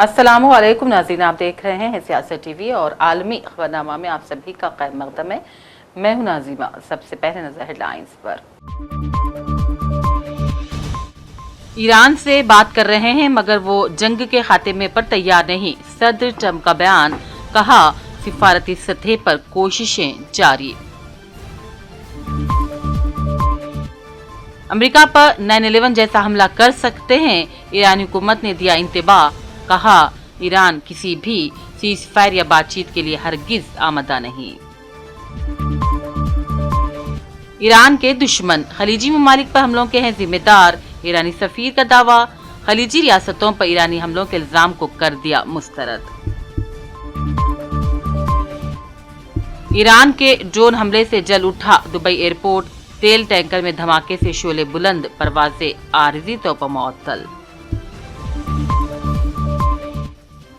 अस्सलामु अलैकुम नाज़रीन, आप देख रहे हैं सियासत टीवी और आलमी खबरनामा में आप सभी का खैर मकदम है। मैं हूं नाज़िमा। सबसे पहले नजर हेडलाइंस पर। ईरान से बात कर रहे हैं मगर वो जंग के खात्मे पर तैयार नहीं, सदर ट्रंप का बयान। कहा सिफारती सतह पर कोशिशें जारी। अमेरिका पर 9/11 जैसा हमला कर सकते हैं, ईरानी हुकूमत ने दिया इंतबाह। कहा ईरान किसी भी सीज फायर या बातचीत के लिए हरगिज आमदा नहीं। ईरान के दुश्मन खलीजी ममालिक पर हमलों के हैं जिम्मेदार, ईरानी सफीर का दावा। खलीजी रियासतों पर ईरानी हमलों के इल्जाम को कर दिया मुस्तरद। ईरान के ड्रोन हमले से जल उठा दुबई एयरपोर्ट, तेल टैंकर में धमाके से शोले बुलंद, परवाजें आरिजी तौर पर मुअत्तल।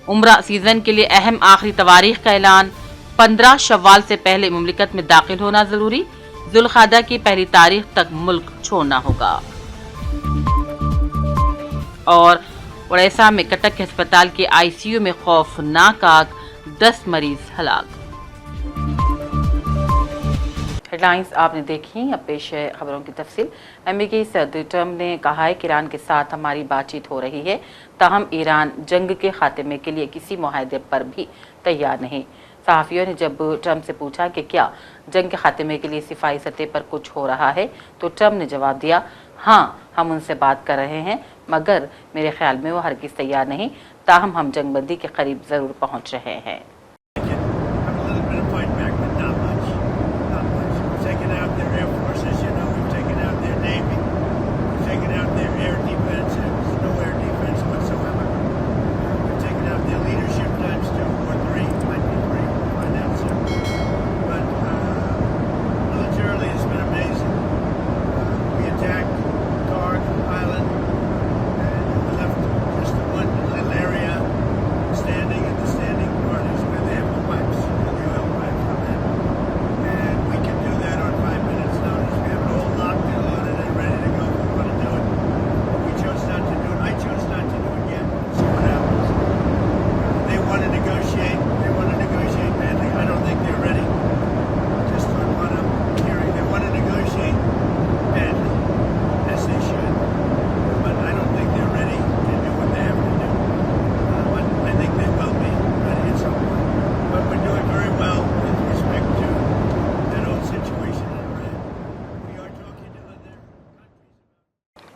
उम्रा सीजन के लिए अहम आखिरी तवारीख का ऐलान, 15 शव्वाल से पहले मुमलिकत में दाखिल होना जरूरी, जुल्कादा की पहली तारीख तक मुल्क छोड़ना होगा। और ओडिशा में कटक के अस्पताल के आईसीयू में खौफनाक आग, 10 मरीज हलाक। हेडलाइंस आपने देखी, अब पेश है खबरों की तफसील। अमेरिकी सदर ट्रंप ने कहा है कि ईरान के साथ हमारी बातचीत हो रही है, ताहम ईरान जंग के खात्मे के लिए किसी मुआहदे पर भी तैयार नहीं। सहाफ़ियों ने जब ट्रंप से पूछा कि क्या जंग के खात्मे के लिए सिफाई सतह पर कुछ हो रहा है, तो ट्रंप ने जवाब दिया, हाँ हम उनसे बात कर रहे हैं मगर मेरे ख्याल में वो हरगिज़ तैयार नहीं, ताहम हम जंगबंदी के करीब ज़रूर पहुँच रहे हैं।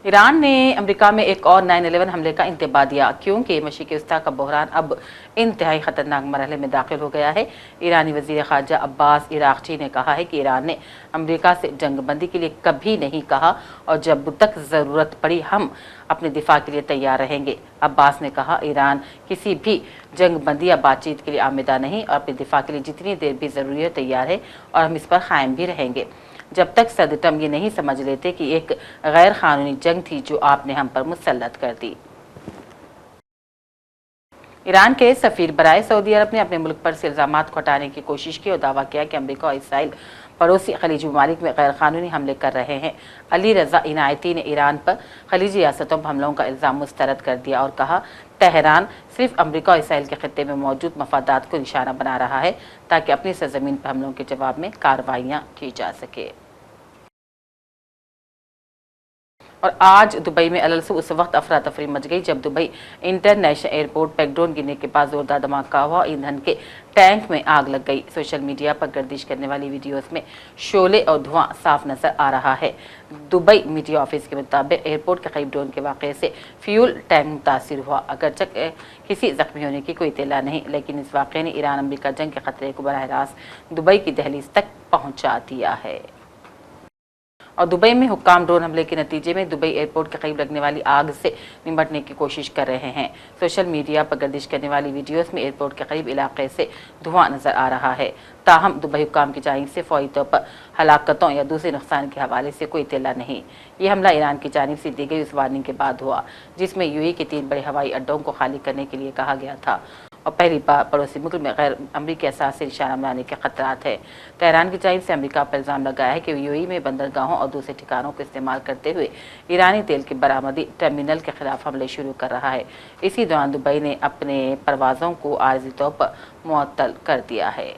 ईरान ने अमेरिका में एक और 9/11 हमले का इंतबाह दिया, क्योंकि मशरिक़ वस्ता का बहरान अब इंतहाई ख़तरनाक मरहले में दाखिल हो गया है। ईरानी वज़ीर ख़ारजा अब्बास इराक़ची ने कहा है कि ईरान ने अमेरिका से जंगबंदी के लिए कभी नहीं कहा और जब तक ज़रूरत पड़ी हम अपने दिफा के लिए तैयार रहेंगे। अब्बास ने कहा ईरान किसी भी जंगबंदी या बातचीत के लिए आमेदा नहीं और अपने दिफा के लिए जितनी देर भी ज़रूरी है तैयार है और हम इस पर कायम भी रहेंगे जब तक सदर ट्रंप ये नहीं समझ लेते कि एक गैर कानूनी जंग थी जो आपने हम पर मुसल्लत कर दी। ईरान के सफीर बराए सऊदी अरब ने अपने मुल्क पर से इल्जामात को हटाने की कोशिश की और दावा किया कि अमेरिका और इसराइल पड़ोसी खलीजी ममालिक में गैर कानूनी हमले कर रहे हैं। अली रजा इनायती ने ईरान पर खलीजी रियासतों पर हमलों का इल्ज़ाम मुस्तरद कर दिया और कहा तेहरान सिर्फ अमेरिका और इसराइल के खत्ते में मौजूद मफादात को निशाना बना रहा है ताकि अपनी सरजमीन पर हमलों के जवाब में कार्रवाइयाँ की जा सके। और आज दुबई में अललसू उस वक्त अफरा तफरी मच गई जब दुबई इंटरनेशनल एयरपोर्ट पेगडोन गिरने के बाद जोरदार धमाका हुआ, ईंधन के टैंक में आग लग गई। सोशल मीडिया पर गर्दिश करने वाली वीडियोस में शोले और धुआं साफ नजर आ रहा है। दुबई मीडिया ऑफिस के मुताबिक एयरपोर्ट के करीब ड्रोन के वाक़े से फ्यूल टैंक मुतासिर हुआ। अगरचे किसी जख्मी होने की कोई इत्तला नहीं, लेकिन इस वाक़े ने ईरान अमेरिका जंग के खतरे को बराह रास्त दुबई की दहलीज तक पहुँचा दिया है। और दुबई में हुक्काम ड्रोन हमले के नतीजे में दुबई एयरपोर्ट के करीब लगने वाली आग से निपटने की कोशिश कर रहे हैं। सोशल मीडिया पर गर्दिश करने वाली वीडियोस में एयरपोर्ट के करीब इलाके से धुआं नजर आ रहा है। ताहम दुबई हुक्काम की जानिब से फौरी तौर पर हलाकतों या दूसरे नुकसान के हवाले से कोई इत्तला नहीं। ये हमला ईरान की जानिब से दी गई उस वार्निंग के बाद हुआ जिसमें यूएई के 3 बड़े हवाई अड्डों को खाली करने के लिए कहा गया था اور پہلی بار پڑوسی ملک میں غیر امریکی اثاثے نشانہ بنانے کے خطرات ہیں۔ تہران کی جانب سے امریکہ پر الزام لگایا ہے کہ وہ UAE میں بندرگاہوں اور دوسرے ٹھکانوں کو استعمال کرتے ہوئے ایرانی تیل کی برآمدی ٹرمینل کے خلاف حملے شروع کر رہا ہے۔ اسی دوران دبئی نے اپنے پروازوں کو عارضی طور پر معطل کر دیا ہے۔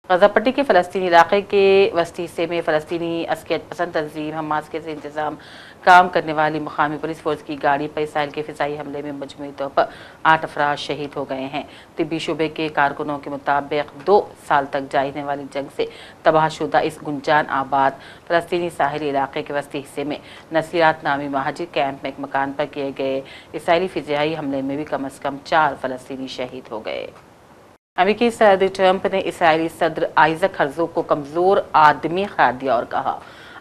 غزہ پٹی کے فلسطینی علاقے کے وسطی حصے میں فلسطینی عسکریت پسند تنظیم حماس کے زیر انتظام کام کرنے والی مقامی پولیس فورس کی گاڑی پر اسرائیل کے فضائی حملے میں مجموعی طور پر 8 افراد شہید ہو گئے ہیں۔ طبی شعبے کے کارکنوں کے مطابق 2 سال تک جاری رہنے والی جنگ سے تباہ شدہ اس گنجان آباد فلسطینی ساحلی علاقے کے وسطی حصے میں نصیرات نامی مہاجر کیمپ میں ایک مکان پر کیے گئے اسرائیلی فضائی حملے میں بھی کم از کم 4 فلسطینی شہید ہو گئے۔ امریکی صدر ٹرمپ نے اسرائیلی صدر آئزک ہرزوگ کو کمزور آدمی قرار دیا اور کہا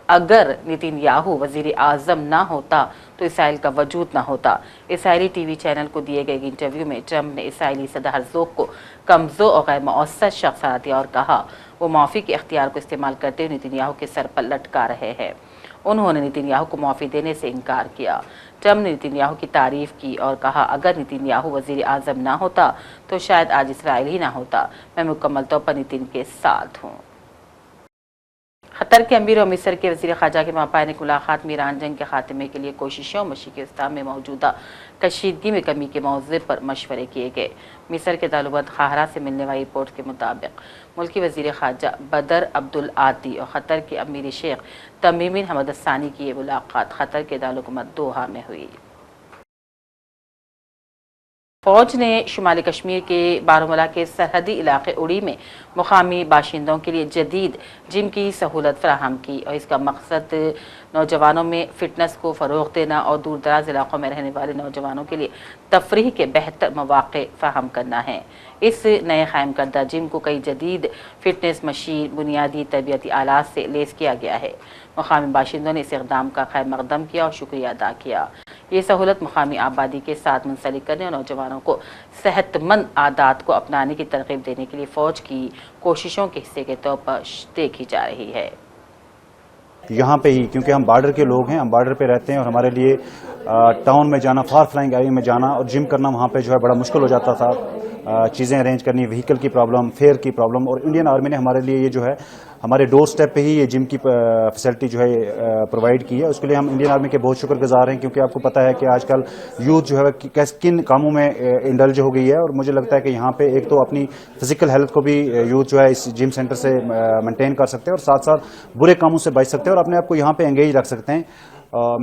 اگر نتن یاہو وزیر اعظم نہ ہوتا تو اسرائیل کا وجود نہ ہوتا۔ اسرائیلی ٹی وی چینل کو دیے گئے انٹرویو میں ٹرمپ نے اسرائیلی صدر ہرزوگ کو کمزور اور غیر مؤثر شخص قرار دیا اور کہا وہ معافی کے اختیار کو استعمال کرتے ہوئے نتن یاہو کے سر پر لٹکا رہے ہیں۔ انہوں نے نتن یاہو کو معافی دینے سے انکار کیا۔ ٹرمپ نے نتن یاہو کی تعریف کی اور کہا اگر نتن یاہو وزیر اعظم نہ ہوتا تو شاید آج اسرائیل ہی نہ ہوتا۔ میں مکمل طور پر نتن کے ساتھ ہوں۔ قطر کے امیر اور مصر کے وزیر خارجہ کے مابین ایک ملاقات میں ایران جنگ کے خاتمے کے لیے کوششوں اور مشرقی وسطیٰ میں موجودہ کشیدگی میں کمی کے موضوع پر مشورے کیے گئے۔ مصر کے دارالحکومت قاہرہ سے ملنے والی رپورٹ کے مطابق ملکی وزیر خارجہ بدر عبدالعاطی اور قطر کے امیر شیخ تمیم بن حمد الثانی کی یہ ملاقات قطر کے دارالحکومت دوحہ میں ہوئی۔ فوج نے شمالی کشمیر کے بارہمولہ کے سرحدی علاقے اڑی میں مقامی باشندوں کے لیے جدید جم کی سہولت فراہم کی اور اس کا مقصد نوجوانوں میں فٹنس کو فروغ دینا اور دور دراز علاقوں میں رہنے والے نوجوانوں کے لیے تفریح کے بہتر مواقع فراہم کرنا ہے۔ اس نئے قائم کردہ جم کو کئی جدید فٹنس مشین بنیادی تربیتی آلات سے لیس کیا گیا ہے۔ مقامی باشندوں نے اس اقدام کا خیر مقدم کیا اور شکریہ ادا کیا۔ یہ سہولت مقامی آبادی کے ساتھ منسلک کرنے اور نوجوانوں کو صحت مند عادات کو اپنانے کی ترغیب دینے کے لیے فوج کی کوششوں کے حصے کے طور پر دیکھی جا رہی ہے۔ یہاں پہ ہی کیونکہ ہم بارڈر کے لوگ ہیں، ہم بارڈر پہ رہتے ہیں اور ہمارے لیے ٹاؤن میں جانا، فار فلائنگ ایریا میں جانا اور جم کرنا وہاں پہ جو ہے بڑا مشکل ہو جاتا تھا۔ چیزیں ارینج کرنی، وہیکل کی پرابلم، فیئر کی پرابلم، اور انڈین آرمی نے ہمارے لیے یہ جو ہے ہمارے ڈور سٹیپ پہ ہی یہ جم کی فیسلٹی جو ہے پرووائڈ کی ہے۔ اس کے لیے ہم انڈین آرمی کے بہت شکر گزار ہیں، کیونکہ آپ کو پتہ ہے کہ آج کل یوتھ جو ہے کن کاموں میں انڈلج ہو گئی ہے، اور مجھے لگتا ہے کہ یہاں پہ ایک تو اپنی فزیکل ہیلتھ کو بھی یوتھ جو ہے اس جم سینٹر سے مینٹین کر سکتے ہیں اور ساتھ ساتھ برے کاموں سے بچ سکتے ہیں اور اپنے آپ کو یہاں پہ انگیج رکھ سکتے ہیں۔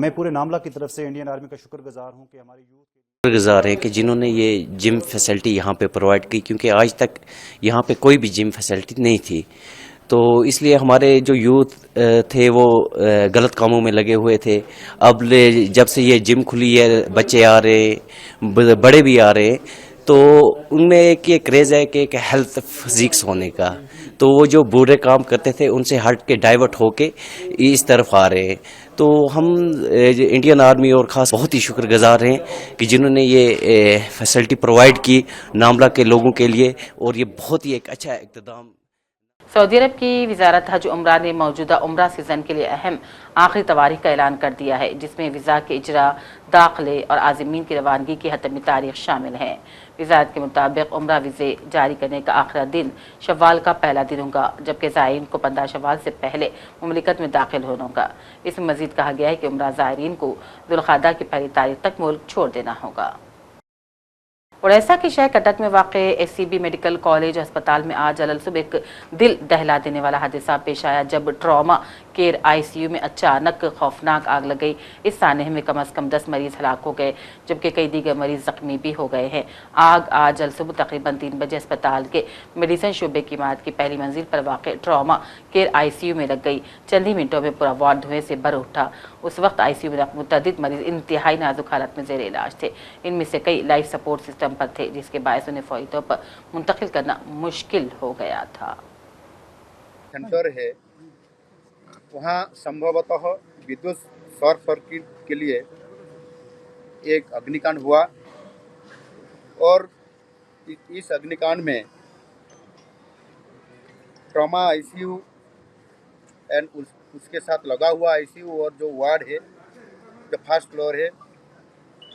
میں پورے ناملہ کی طرف سے انڈین آرمی کا شکر گزار ہوں کہ ہماری یوتھ گزار ہیں کہ جنہوں نے یہ جم فیسلٹی یہاں پہ پرووائڈ کی، کیونکہ آج تک یہاں پہ کوئی بھی جم فیسلٹی نہیں تھی۔ تو اس لیے ہمارے جو یوتھ تھے وہ غلط کاموں میں لگے ہوئے تھے۔ اب جب سے یہ جم کھلی ہے، بچے آ رہے، بڑے بھی آ رہے، تو ان میں ایک یہ کریز ہے کہ ایک ہیلتھ فزکس ہونے کا، تو وہ جو برے کام کرتے تھے ان سے ہٹ کے ڈائیورٹ ہو کے اس طرف آ رہے ہیں۔ تو ہم انڈین آرمی اور خاص بہت ہی شکر گزار ہیں کہ جنہوں نے یہ فیسلٹی پرووائڈ کی ناملہ کے لوگوں کے لیے، اور یہ بہت ہی ایک اچھا اقتدام۔ سعودی عرب کی وزارت حج عمرہ نے موجودہ عمرہ سیزن کے لیے اہم آخری تاریخ کا اعلان کر دیا ہے، جس میں ویزا کے اجراء، داخلے اور عازمین کی روانگی کی حتمی تاریخ شامل ہیں۔ وزارت کے مطابق عمرہ ویزے جاری کرنے کا آخری دن شوال کا پہلا دن ہوگا، جبکہ زائرین کو 15 شوال سے پہلے مملکت میں داخل ہونا ہوگا۔ اس میں مزید کہا گیا ہے کہ عمرہ زائرین کو ذوالقعدہ کی پہلی تاریخ تک ملک چھوڑ دینا ہوگا۔ اڑیسہ کے شہر کٹک میں واقع SCB میڈیکل کالج اور ہسپتال میں آج الصبح ایک دل دہلا دینے والا حادثہ پیش آیا، جب ٹراما کیئر ICU میں اچانک خوفناک آگ لگ گئی۔ اس سانحے میں کم از کم 10 مریض ہلاک ہو گئے، جبکہ کئی دیگر مریض زخمی بھی ہو گئے ہیں۔ آگ آج الصبح تقریباً 3 بجے ہسپتال کے میڈیسن شعبے کی عمارت کی پہلی منزل پر واقع ٹراما کیئر ICU میں لگ گئی۔ چند ہی منٹوں میں پورا وارڈ دھوئیں سے بھر اٹھا۔ اس وقت ICU میں متعدد مریض انتہائی نازک حالت میں زیر علاج تھے۔ ان میں سے کئی لائف سپورٹ سسٹم پر تھے، جس کے باعث انہیں فوری طور پر منتقل کرنا مشکل ہو گیا تھا۔ سینٹر ہے وہاں سمبھوتः ودیوت شارٹ سرکٹ کے لیے ایک اگنی کانڈ ہوا، اور اس اگنی کانڈ میں ٹراما ICU اینڈ اس کے ساتھ لگا ہوا ICU اور جو وارڈ ہے، جو فرسٹ فلور ہے،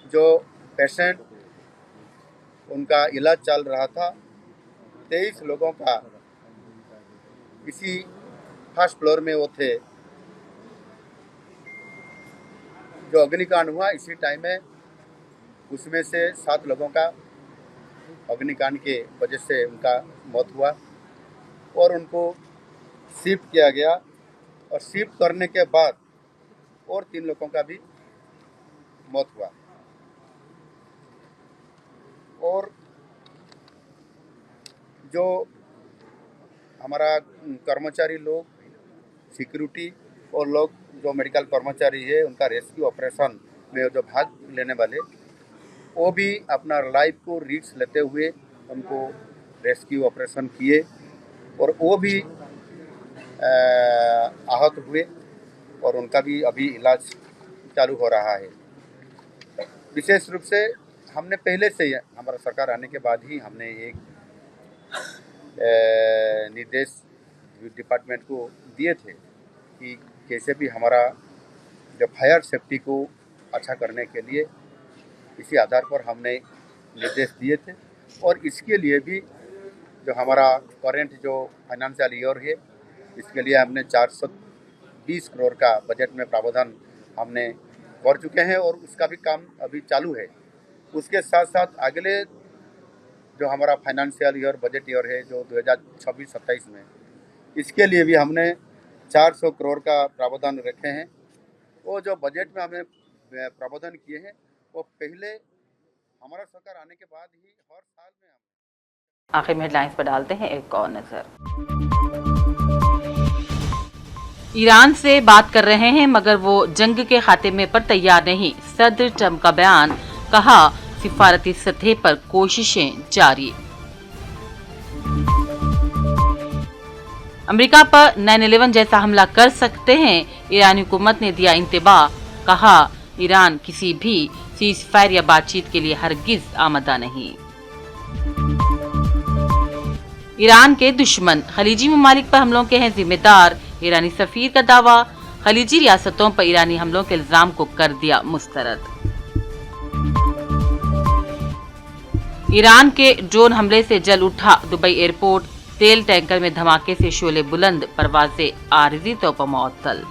जो पेशेंट उनका इलाज चल रहा था, 23 लोगों का इसी फर्स्ट फ्लोर में वो थे। जो अग्निकांड हुआ इसी टाइम में, उसमें से 7 लोगों का अग्निकांड के वजह से उनका मौत हुआ और उनको शिफ्ट किया गया, और शिफ्ट करने के बाद और 3 लोगों का भी मौत हुआ। और जो हमारा कर्मचारी लोग, सिक्योरिटी और लोग जो मेडिकल कर्मचारी है, उनका रेस्क्यू ऑपरेशन में जो भाग लेने वाले, वो भी अपना लाइफ को रिस्क लेते हुए उनको रेस्क्यू ऑपरेशन किए और वो भी आहत हुए और उनका भी अभी इलाज चालू हो रहा है। विशेष रूप से हमने पहले से ही, हमारा सरकार आने के बाद ही हमने एक निर्देश डिपार्टमेंट को दिए थे कि कैसे भी हमारा जो फायर सेफ्टी को अच्छा करने के लिए इसी आधार पर हमने निर्देश दिए थे। और इसके लिए भी जो हमारा करेंट जो फाइनेंशियल ईयर है, इसके लिए हमने 420 करोड़ का बजट में प्रावधान हमने कर चुके हैं और उसका भी काम अभी चालू है। उसके साथ साथ अगले जो हमारा फाइनेंशियल ईयर बजट ईयर है जो 2026-27 में, इसके लिए भी हमने 400 करोड़ का प्रावधान रखे हैं। वो जो बजट में हमने प्रावधान किए हैं वो पहले हमारा सरकार आने के बाद ही हर साल में। आखिर में हेडलाइंस पर डालते हैं एक और नजर। ईरान से बात कर रहे हैं मगर वो जंग के खात्मे पर तैयार नहीं, सदर ट्रंप का बयान, कहा सिफारती सतह पर कोशिशें जारी। अमेरिका पर 9/11 जैसा हमला कर सकते हैं, ईरानी हुकूमत ने दिया इंतबाह, कहा ईरान किसी भी सीज फायर या बातचीत के लिए हरगिज आमदा नहीं। ईरान के दुश्मन खलीजी ममालिक पर हमलों के हैं जिम्मेदार, ईरानी सफीर का दावा, खलीजी रियासतों पर ईरानी हमलों के इल्जाम को कर दिया मुस्तरद। ईरान के ड्रोन हमले से जल उठा दुबई एयरपोर्ट, तेल टैंकर में धमाके से शोले बुलंद, परवाजें आरिजी तौर पर मुअत्तल।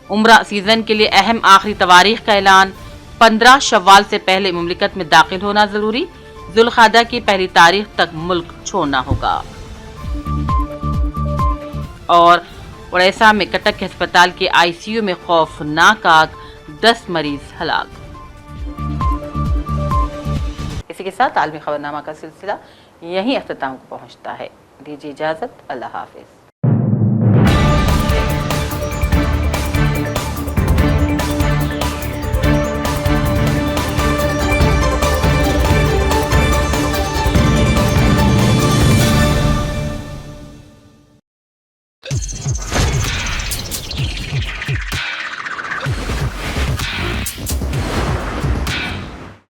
उम्रा सीजन के लिए अहम आखिरी तवारीख का ऐलान, 15 शव्वाल से पहले मुमलिकत में दाखिल होना जरूरी, जुल्क़ादा की पहली तारीख तक मुल्क छोड़ना होगा। और ओडिशा में कटक के अस्पताल के आईसीयू में खौफनाक आग, 10 मरीज हलाक। इसी के साथ आलमी खबरनामा का सिलसिला यहीं अख्ताम को पहुंचता है। दीजिए इजाजत, अल्लाह हाफिज।